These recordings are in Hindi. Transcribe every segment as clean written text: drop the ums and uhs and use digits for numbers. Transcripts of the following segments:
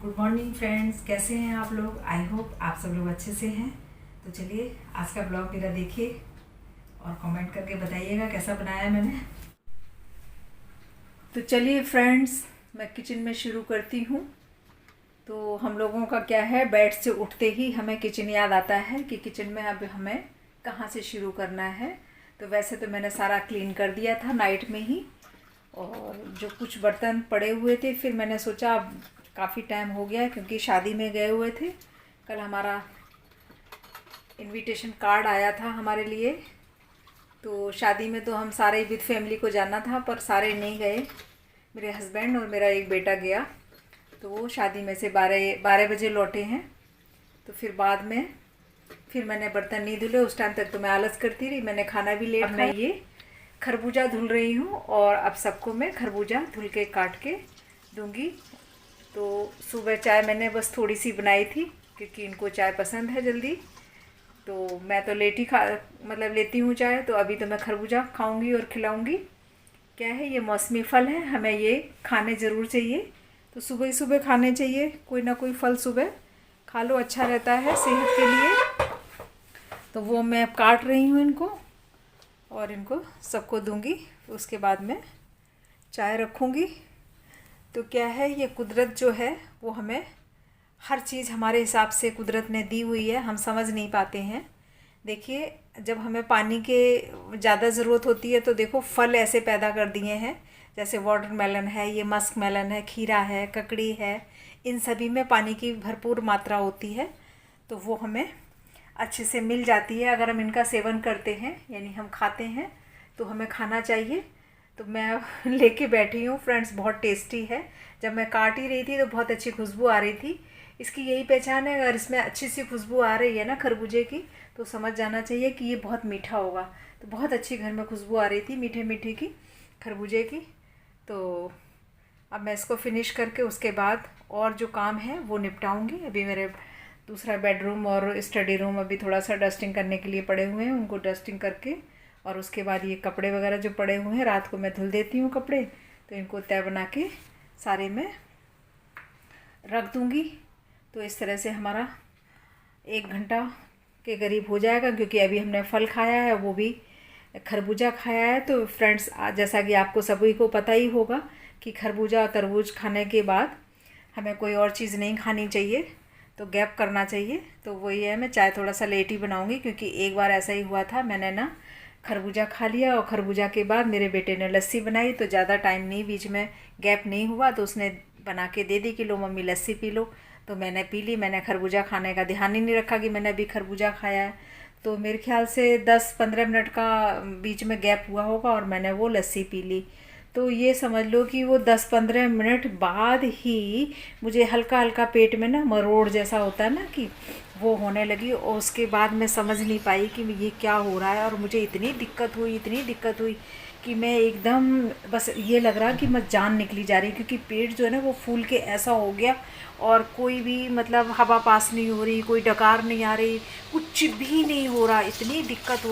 गुड मॉर्निंग फ्रेंड्स, कैसे हैं आप लोग। आई होप आप सब लोग अच्छे से हैं। तो चलिए आज का ब्लॉग मेरा देखिए और कमेंट करके बताइएगा कैसा बनाया है मैंने। तो चलिए फ्रेंड्स, मैं किचन में शुरू करती हूँ। तो हम लोगों का क्या है, बेड से उठते ही हमें किचन याद आता है कि किचन में अब हमें कहाँ से शुरू करना है। तो वैसे तो मैंने सारा क्लीन कर दिया था नाइट में ही, और जो कुछ बर्तन पड़े हुए थे फिर मैंने सोचा अब काफ़ी टाइम हो गया है क्योंकि शादी में गए हुए थे। कल हमारा इनविटेशन कार्ड आया था हमारे लिए। तो शादी में तो हम सारे विद फैमिली को जाना था, पर सारे नहीं गए। मेरे हस्बैंड और मेरा एक बेटा गया। तो वो शादी में से 12 बजे लौटे हैं। तो फिर बाद में फिर मैंने बर्तन नहीं धुले। उस टाइम तक तो मैं आलस करती रही, मैंने खाना भी लेट। मैं ये खरबूजा धुल रही हूँ और अब सबको मैं खरबूजा धुल के काट के दूँगी। तो सुबह चाय मैंने बस थोड़ी सी बनाई थी क्योंकि इनको चाय पसंद है जल्दी। तो मैं तो लेट ही लेती हूँ चाय। तो अभी तो मैं खरबूजा खाऊंगी और खिलाऊंगी। क्या है, ये मौसमी फल है, हमें ये खाने ज़रूर चाहिए। तो सुबह ही सुबह खाने चाहिए, कोई ना कोई फल सुबह खा लो, अच्छा रहता है सेहत के लिए। तो वो मैं काट रही हूँ इनको और इनको सबको दूंगी। उसके बाद में चाय रखूँगी। तो क्या है, ये कुदरत जो है वो हमें हर चीज़ हमारे हिसाब से कुदरत ने दी हुई है, हम समझ नहीं पाते हैं। देखिए, जब हमें पानी के ज़्यादा ज़रूरत होती है तो देखो फल ऐसे पैदा कर दिए हैं, जैसे वाटरमेलन है, ये मस्क मेलन है, खीरा है, ककड़ी है, इन सभी में पानी की भरपूर मात्रा होती है। तो वो हमें अच्छे से मिल जाती है अगर हम इनका सेवन करते हैं, यानी हम खाते हैं। तो हमें खाना चाहिए। तो मैं लेके बैठी हूँ फ्रेंड्स, बहुत टेस्टी है। जब मैं काट ही रही थी तो बहुत अच्छी खुशबू आ रही थी। इसकी यही पहचान है, अगर इसमें अच्छी सी खुशबू आ रही है ना खरबूजे की, तो समझ जाना चाहिए कि ये बहुत मीठा होगा। तो बहुत अच्छी घर में खुशबू आ रही थी मीठे मीठे की, खरबूजे की। तो अब मैं इसको फिनिश करके उसके बाद और जो काम है वो निपटाऊंगी। अभी मेरे दूसरा बेडरूम और स्टडी रूम अभी थोड़ा सा डस्टिंग करने के लिए पड़े हुए हैं, उनको डस्टिंग करके और उसके बाद ये कपड़े वगैरह जो पड़े हुए हैं रात को मैं धुल देती हूँ कपड़े। तो इनको तय बना के सारे में रख दूँगी। तो इस तरह से हमारा 1 घंटा के करीब हो जाएगा, क्योंकि अभी हमने फल खाया है, वो भी खरबूजा खाया है। तो फ्रेंड्स, जैसा कि आपको सभी को पता ही होगा कि खरबूजा और तरबूज खाने के बाद हमें कोई और चीज़ नहीं खानी चाहिए, तो गैप करना चाहिए। तो वही है, मैं चाय थोड़ा सा लेट ही बनाऊँगी क्योंकि एक बार ऐसा ही हुआ था, मैंने ना खरबूजा खा लिया और खरबूजा के बाद मेरे बेटे ने लस्सी बनाई। तो ज़्यादा टाइम नहीं, बीच में गैप नहीं हुआ, तो उसने बना के दे दी कि लो मम्मी लस्सी पी लो। तो मैंने पी ली। मैंने खरबूजा खाने का ध्यान ही नहीं रखा कि मैंने अभी खरबूजा खाया है। तो मेरे ख्याल से 10-15 मिनट का बीच में गैप हुआ होगा और मैंने वो लस्सी पी ली। तो ये समझ लो कि वो 10-15 मिनट बाद ही मुझे हल्का हल्का पेट में ना मरोड़ जैसा होता है ना, कि वो होने लगी। और उसके बाद मैं समझ नहीं पाई कि ये क्या हो रहा है, और मुझे इतनी दिक्कत हुई कि मैं एकदम बस ये लग रहा कि मैं जान निकली जा रही, क्योंकि पेट जो है ना वो फूल के ऐसा हो गया और कोई भी हवा पास नहीं हो रही, कोई डकार नहीं आ रही, कुछ भी नहीं हो रहा। इतनी दिक्कत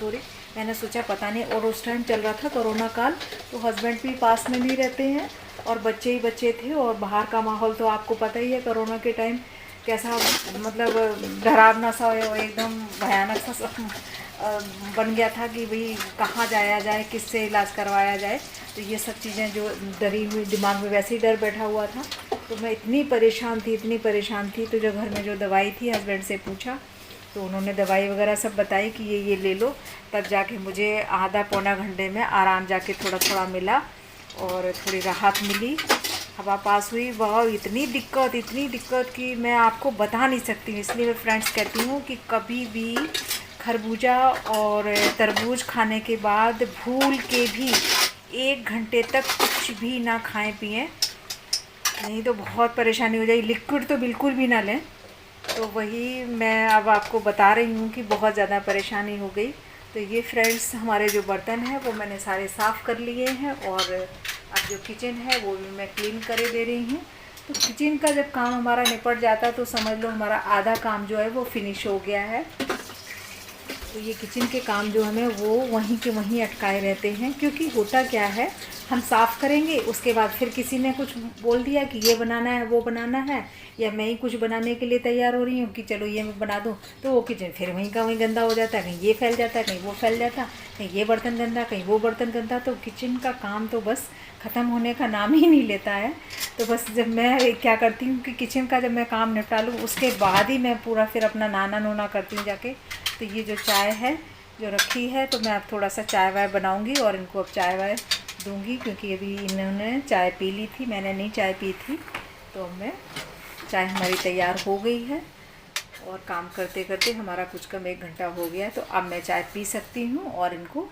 हो रही। मैंने सोचा पता नहीं, और उस टाइम चल रहा था कोरोना काल, तो हस्बैंड भी पास में नहीं रहते हैं और बच्चे ही बच्चे थे, और बाहर का माहौल तो आपको पता ही है कोरोना के टाइम कैसा डरावना सा एकदम भयानक सा बन गया था कि भाई कहाँ जाया जाए, किससे इलाज करवाया जाए। तो ये सब चीज़ें जो डरी हुई, दिमाग में वैसे ही डर बैठा हुआ था। तो मैं इतनी परेशान थी। तो जो घर में जो दवाई थी, हस्बैंड से पूछा तो उन्होंने दवाई वगैरह सब बताई कि ये ले लो। तब जाके मुझे आधा पौना घंटे में आराम जाके थोड़ा मिला और थोड़ी राहत मिली, हवा पास हुई। वाह, इतनी दिक्कत कि मैं आपको बता नहीं सकती। इसलिए मैं फ्रेंड्स कहती हूँ कि कभी भी खरबूजा और तरबूज खाने के बाद भूल के भी 1 घंटे तक कुछ भी ना खाएं पिएं, नहीं तो बहुत परेशानी हो जाएगी। लिक्विड तो बिल्कुल भी ना लें। तो वही मैं अब आपको बता रही हूँ कि बहुत ज़्यादा परेशानी हो गई। तो ये फ्रेंड्स, हमारे जो बर्तन हैं वो मैंने सारे साफ़ कर लिए हैं, और अब जो किचन है वो भी मैं क्लीन करे दे रही हूँ। तो किचन का जब काम हमारा निपट जाता तो समझ लो हमारा आधा काम जो है वो फिनिश हो गया है। तो ये किचन के काम जो हमें वो वहीं के वहीं अटकाए रहते हैं, क्योंकि होता क्या है, हम साफ़ करेंगे उसके बाद फिर किसी ने कुछ बोल दिया कि ये बनाना है वो बनाना है, या मैं ही कुछ बनाने के लिए तैयार हो रही हूँ कि चलो ये मैं बना दूँ, तो वो किचन फिर वहीं का वहीं गंदा हो जाता है, कहीं ये फैल जाता है, कहीं वो फैल जाता है, कहीं ये बर्तन गंदा, कहीं वो बर्तन गंदा। तो किचन का काम तो बस ख़त्म होने का नाम ही नहीं लेता है। तो बस जब मैं क्या करती हूँ कि किचन का जब मैं काम निपटा लूँ उसके बाद ही मैं पूरा फिर अपना नहाना नोना करती हूँ जाके। तो ये जो चाय है जो रखी है, तो मैं अब थोड़ा सा चाय वाय बनाऊँगी और इनको अब चाय वाय दूँगी, क्योंकि अभी इन्होंने चाय पी ली थी, मैंने नहीं चाय पी थी। तो अब मैं चाय हमारी तैयार हो गई है और काम करते करते हमारा कुछ कम 1 घंटा हो गया है। तो अब मैं चाय पी सकती हूँ और इनको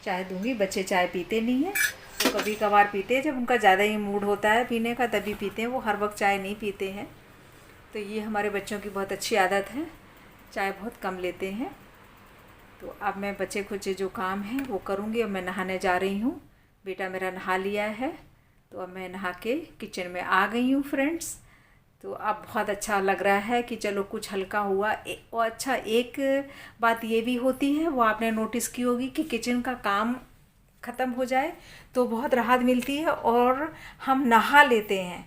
चाय दूँगी। बच्चे चाय पीते नहीं हैं, वो तो कभी कभार पीते हैं, जब उनका ज़्यादा ही मूड होता है पीने का तभी पीते हैं, वो हर वक्त चाय नहीं पीते हैं। तो ये हमारे बच्चों की बहुत अच्छी आदत है, चाय बहुत कम लेते हैं। तो अब मैं बच्चे कुछ जो काम है वो करूँगी। अब मैं नहाने जा रही हूँ, बेटा मेरा नहा लिया है, तो अब मैं नहा के किचन में आ गई हूँ फ्रेंड्स। तो अब बहुत अच्छा लग रहा है कि चलो कुछ हल्का हुआ। और अच्छा, एक बात ये भी होती है, वो आपने नोटिस की होगी कि किचन का काम ख़त्म हो जाए तो बहुत राहत मिलती है, और हम नहा लेते हैं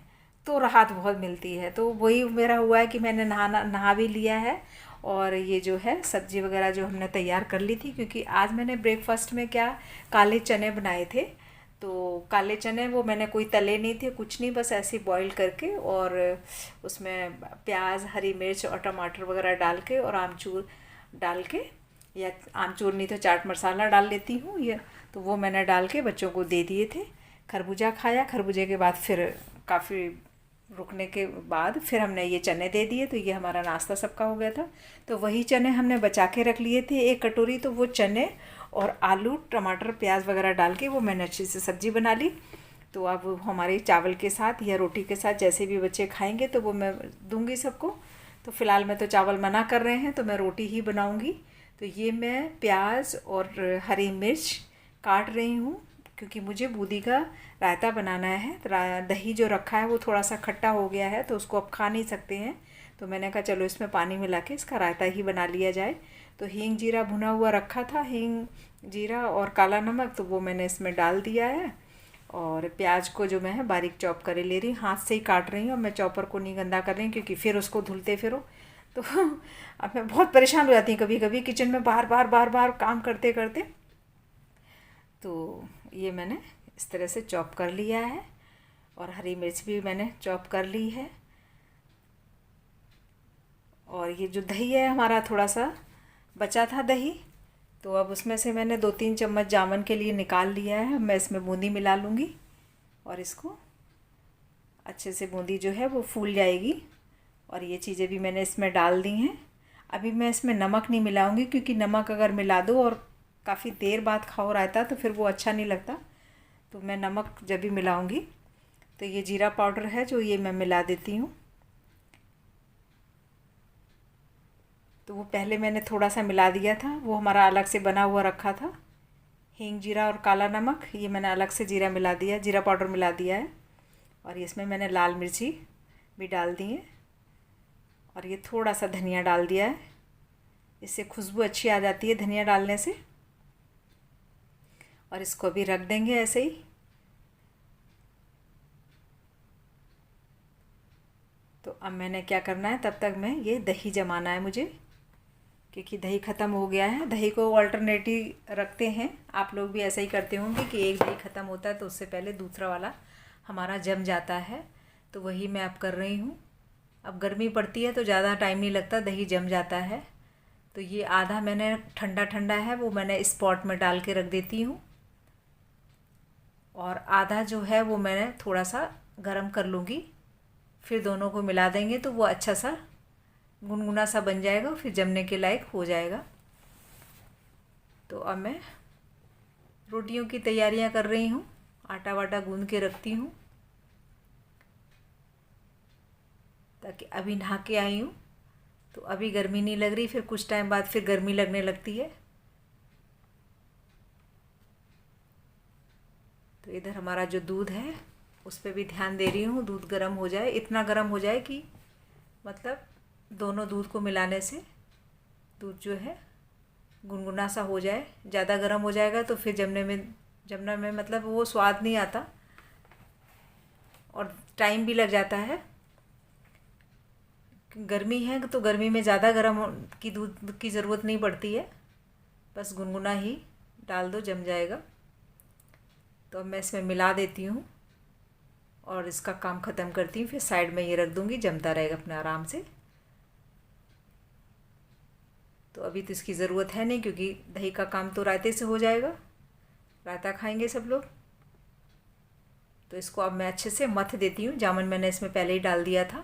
तो राहत बहुत मिलती है। तो वही मेरा हुआ है कि मैंने नहा भी लिया है, और ये जो है सब्ज़ी वगैरह जो हमने तैयार कर ली थी, क्योंकि आज मैंने ब्रेकफास्ट में क्या काले चने बनाए थे। तो काले चने वो मैंने कोई तले नहीं थे, कुछ नहीं, बस ऐसे बॉईल करके और उसमें प्याज, हरी मिर्च और टमाटर वगैरह डाल के और आमचूर डाल के, या आमचूर नहीं तो चाट मसाला डाल लेती हूँ ये, तो वो मैंने डाल के बच्चों को दे दिए थे। खरबूजा खाया, खरबूजे के बाद फिर काफ़ी रुकने के बाद फिर हमने ये चने दे दिए, तो ये हमारा नाश्ता सबका हो गया था। तो वही चने हमने बचा के रख लिए थे 1 कटोरी, तो वो चने और आलू टमाटर प्याज वगैरह डाल के वो मैंने अच्छी से सब्ज़ी बना ली। तो अब हमारे चावल के साथ या रोटी के साथ जैसे भी बच्चे खाएंगे तो वो मैं दूंगी सबको। तो फ़िलहाल मैं तो चावल मना कर रहे हैं, तो मैं रोटी ही बनाऊंगी। तो ये मैं प्याज और हरी मिर्च काट रही हूँ, क्योंकि मुझे बूंदी का रायता बनाना है। तो दही जो रखा है वो थोड़ा सा खट्टा हो गया है, तो उसको अब खा नहीं सकते हैं, तो मैंने कहा चलो इसमें पानी मिला के इसका रायता ही बना लिया जाए। तो हींग जीरा भुना हुआ रखा था, हींग जीरा और काला नमक, तो वो मैंने इसमें डाल दिया है। और प्याज को जो मैं बारीक चॉप कर ले रही हूँ, हाथ से ही काट रही हूँ, अब मैं चॉपर को नहीं गंदा कर रही हूँ, क्योंकि फिर उसको धुलते फिरो तो अब मैं बहुत परेशान हो जाती हूँ कभी कभी किचन में बार बार काम करते करते। तो ये मैंने इस तरह से चॉप कर लिया है, और हरी मिर्च भी मैंने चॉप कर ली है। और ये जो दही है हमारा थोड़ा सा बचा था दही, तो अब उसमें से मैंने 2-3 चम्मच जामन के लिए निकाल लिया है। मैं इसमें बूंदी मिला लूँगी और इसको अच्छे से बूंदी जो है वो फूल जाएगी। और ये चीज़ें भी मैंने इसमें डाल दी हैं। अभी मैं इसमें नमक नहीं मिलाऊंगी, क्योंकि नमक अगर मिला दो और काफ़ी देर बाद खाओ रायता तो फिर वो अच्छा नहीं लगता। तो मैं नमक जब भी मिलाऊंगी। तो ये जीरा पाउडर है जो ये मैं मिला देती हूँ। तो वो पहले मैंने थोड़ा सा मिला दिया था, वो हमारा अलग से बना हुआ रखा था। हींग जीरा और काला नमक ये मैंने अलग से जीरा मिला दिया, जीरा पाउडर मिला दिया है। और इसमें मैंने लाल मिर्ची भी डाल दी है, और ये थोड़ा सा धनिया डाल दिया है, इससे खुशबू अच्छी आ जाती है धनिया डालने से। और इसको भी रख देंगे ऐसे ही। तो अब मैंने क्या करना है, तब तक मैं ये दही जमाना है मुझे, क्योंकि दही ख़त्म हो गया है। दही को अल्टरनेटिव रखते हैं, आप लोग भी ऐसा ही करते होंगे कि एक दही ख़त्म होता है तो उससे पहले दूसरा वाला हमारा जम जाता है। तो वही मैं अब कर रही हूँ। अब गर्मी पड़ती है तो ज़्यादा टाइम नहीं लगता, दही जम जाता है। तो ये आधा मैंने ठंडा ठंडा है वो मैंने इस पॉट में डाल के रख देती हूँ, और आधा जो है वो मैंने थोड़ा सा गरम कर लूँगी। फिर दोनों को मिला देंगे तो वो अच्छा सा गुनगुना सा बन जाएगा, फिर जमने के लायक हो जाएगा। तो अब मैं रोटियों की तैयारियां कर रही हूँ, आटा वाटा गूंद के रखती हूँ, ताकि अभी नहा के आई हूँ तो अभी गर्मी नहीं लग रही, फिर कुछ टाइम बाद फिर गर्मी लगने लगती है। तो इधर हमारा जो दूध है उस पर भी ध्यान दे रही हूँ, दूध गर्म हो जाए, इतना गर्म हो जाए कि मतलब दोनों दूध को मिलाने से दूध जो है गुनगुना सा हो जाए। ज़्यादा गर्म हो जाएगा तो फिर जमने में मतलब वो स्वाद नहीं आता और टाइम भी लग जाता है। गर्मी है तो गर्मी में ज़्यादा की दूध की ज़रूरत नहीं पड़ती है, बस गुनगुना ही डाल दो, जम जाएगा। तो अब मैं इसमें मिला देती हूँ और इसका काम ख़त्म करती हूँ। फिर साइड में ये रख दूँगी, जमता रहेगा अपने आराम से। तो अभी तो इसकी ज़रूरत है नहीं क्योंकि दही का काम तो रायते से हो जाएगा, रायता खाएंगे सब लोग। तो इसको अब मैं अच्छे से मथ देती हूँ। जामुन मैंने इसमें पहले ही डाल दिया था।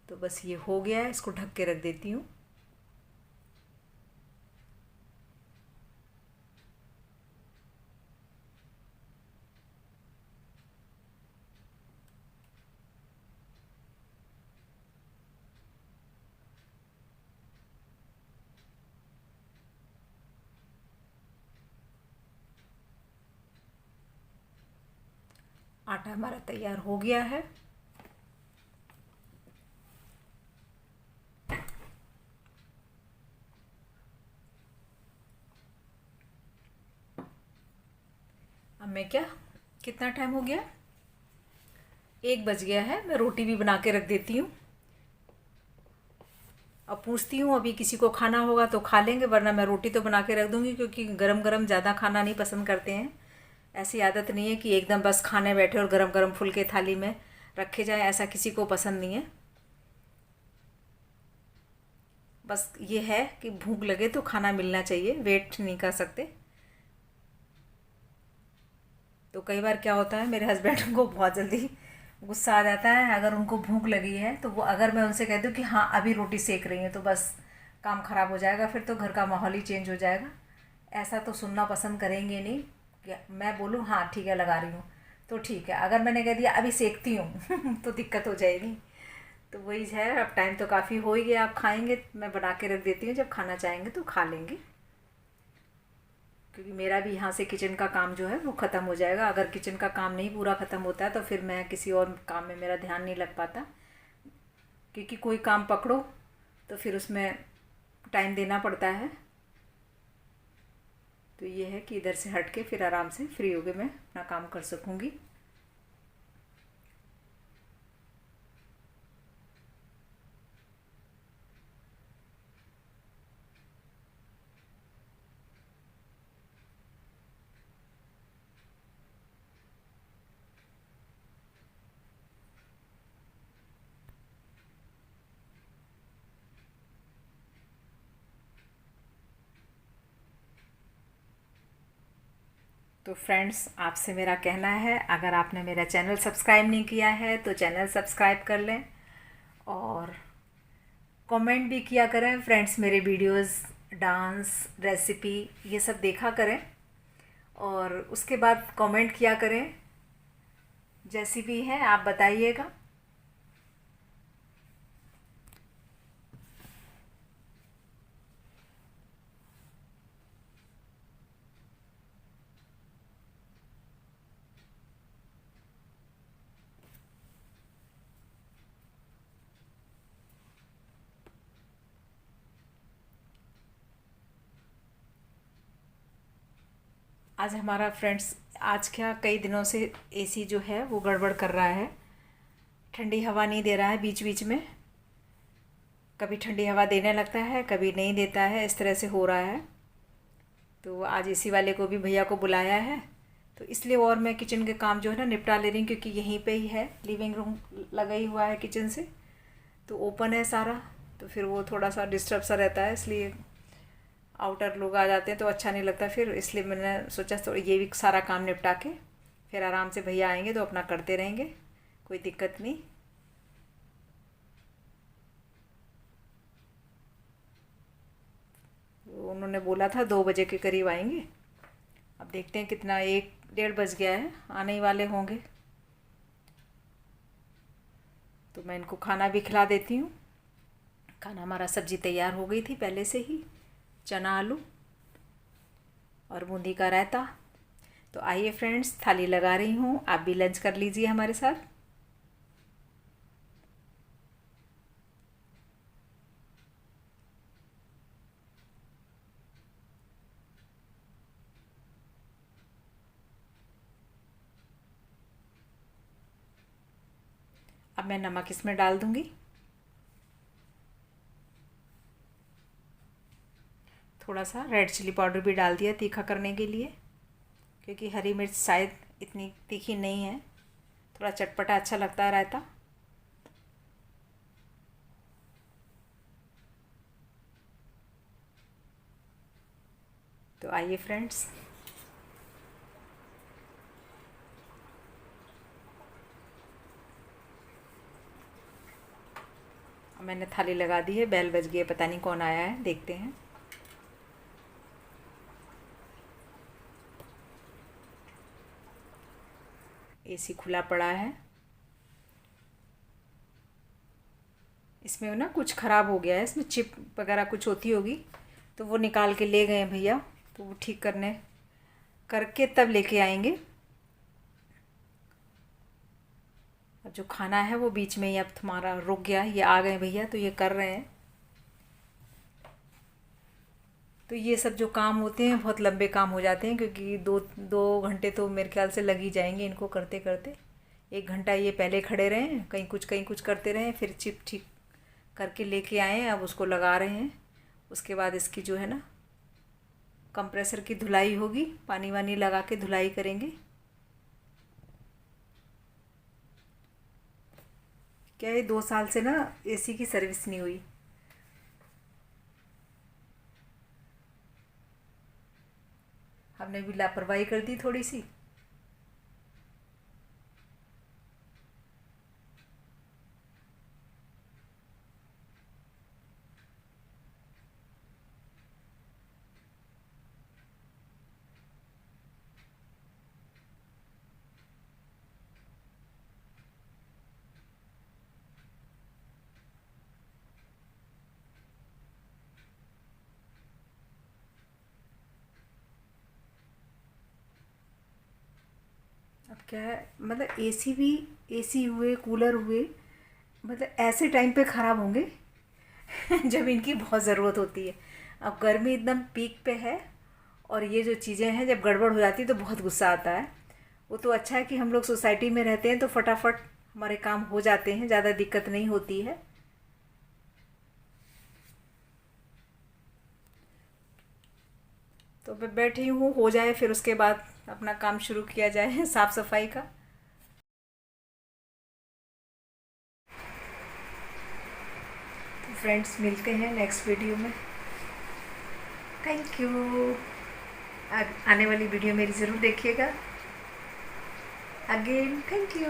तो बस ये हो गया है, इसको ढक के रख देती हूँ। आटा हमारा तैयार हो गया है। अब मैं कितना टाइम हो गया, 1 बज गया है। मैं रोटी भी बना के रख देती हूँ। अब पूछती हूँ अभी किसी को खाना होगा तो खा लेंगे, वरना मैं रोटी तो बना के रख दूँगी क्योंकि गरम गरम ज़्यादा खाना नहीं पसंद करते हैं। ऐसी आदत नहीं है कि एकदम बस खाने बैठे और गरम गरम फुलके थाली में रखे जाए, ऐसा किसी को पसंद नहीं है। बस ये है कि भूख लगे तो खाना मिलना चाहिए, वेट नहीं कर सकते। तो कई बार क्या होता है, मेरे हस्बैंड को बहुत जल्दी गुस्सा आ जाता है। अगर उनको भूख लगी है तो वो, अगर मैं उनसे कह दूँ कि हाँ अभी रोटी सेक रही हैं, तो बस काम ख़राब हो जाएगा, फिर तो घर का माहौल ही चेंज हो जाएगा। ऐसा तो सुनना पसंद करेंगे नहीं कि मैं बोलूँ हाँ ठीक है लगा रही हूँ तो ठीक है, अगर मैंने कह दिया अभी सेकती हूँ तो दिक्कत हो जाएगी। तो वही है, अब टाइम तो काफ़ी हो ही गया। आप खाएंगे, मैं बना के रख देती हूँ, जब खाना चाहेंगे तो खा लेंगे। क्योंकि मेरा भी यहाँ से किचन का काम जो है वो ख़त्म हो जाएगा। अगर किचन का काम नहीं पूरा ख़त्म होता है तो फिर मैं किसी और काम में मेरा ध्यान नहीं लग पाता। क्योंकि कोई काम पकड़ो तो फिर उसमें टाइम देना पड़ता है। तो ये है कि इधर से हट के फिर आराम से फ्री होके मैं अपना काम कर सकूँगी। तो फ्रेंड्स, आपसे मेरा कहना है, अगर आपने मेरा चैनल सब्सक्राइब नहीं किया है तो चैनल सब्सक्राइब कर लें और कमेंट भी किया करें। फ्रेंड्स, मेरे वीडियोस डांस, रेसिपी ये सब देखा करें और उसके बाद कमेंट किया करें। जैसी भी है आप बताइएगा। आज हमारा फ्रेंड्स, आज क्या कई दिनों से एसी जो है वो गड़बड़ कर रहा है, ठंडी हवा नहीं दे रहा है। बीच बीच में कभी ठंडी हवा देने लगता है, कभी नहीं देता है, इस तरह से हो रहा है। तो आज एसी वाले को भी भैया को बुलाया है, तो इसलिए और मैं किचन के काम जो है ना निपटा ले रही हूँ। क्योंकि यहीं पे ही है, लिविंग रूम लगा ही हुआ है किचन से, तो ओपन है सारा। तो फिर वो थोड़ा सा डिस्टर्ब सा रहता है, इसलिए आउटर लोग आ जाते हैं तो अच्छा नहीं लगता फिर। इसलिए मैंने सोचा तो ये भी सारा काम निपटा के फिर आराम से भैया आएंगे तो अपना करते रहेंगे, कोई दिक्कत नहीं। उन्होंने बोला था 2 बजे के करीब आएंगे। अब देखते हैं कितना, 1 डेढ़ बज गया है, आने ही वाले होंगे। तो मैं इनको खाना भी खिला देती हूँ। खाना, हमारा सब्ज़ी तैयार हो गई थी पहले से ही, चना आलू और बूंदी का रायता। तो आइए फ्रेंड्स, थाली लगा रही हूँ, आप भी लंच कर लीजिए हमारे साथ। अब मैं नमक इसमें डाल दूँगी, थोड़ा सा रेड चिली पाउडर भी डाल दिया तीखा करने के लिए, क्योंकि हरी मिर्च शायद इतनी तीखी नहीं है, थोड़ा चटपटा अच्छा लगता है रायता। तो आइए फ्रेंड्स, मैंने थाली लगा दी है, बेल बज गई है, पता नहीं कौन आया है, देखते हैं। एसी खुला पड़ा है, इसमें ना कुछ ख़राब हो गया है, इसमें चिप वगैरह कुछ होती होगी, तो वो निकाल के ले गए हैं भैया, तो वो ठीक करके तब लेके आएंगे। अब जो खाना है वो बीच में ही अब तुम्हारा रुक गया, ये आ गए भैया तो ये कर रहे हैं। तो ये सब जो काम होते हैं बहुत लंबे काम हो जाते हैं, क्योंकि दो दो घंटे तो मेरे ख्याल से लग ही जाएंगे इनको करते करते। 1 घंटा ये पहले खड़े रहे, कहीं कुछ करते रहे, फिर चिप ठीक करके लेके आए हैं, अब उसको लगा रहे हैं। उसके बाद इसकी जो है ना कंप्रेसर की धुलाई होगी, पानी वानी लगा के धुलाई करेंगे। क्या है, 2 साल से ना एसी की सर्विस नहीं हुई। हमने भी लापरवाही कर दी थोड़ी सी। अब क्या है, मतलब एसी हुए, कूलर हुए, मतलब ऐसे टाइम पे ख़राब होंगे जब इनकी बहुत ज़रूरत होती है। अब गर्मी एकदम पीक पे है, और ये जो चीज़ें हैं जब गड़बड़ हो जाती है तो बहुत गुस्सा आता है। वो तो अच्छा है कि हम लोग सोसाइटी में रहते हैं तो फटाफट हमारे काम हो जाते हैं, ज़्यादा दिक्कत नहीं होती है। तो मैं बैठी हूँ, हो जाए फिर उसके बाद अपना काम शुरू किया जाए साफ़ सफाई का। तो फ्रेंड्स, मिलते हैं नेक्स्ट वीडियो में। Thank you. आने वाली वीडियो मेरी ज़रूर देखिएगा। Again thank you.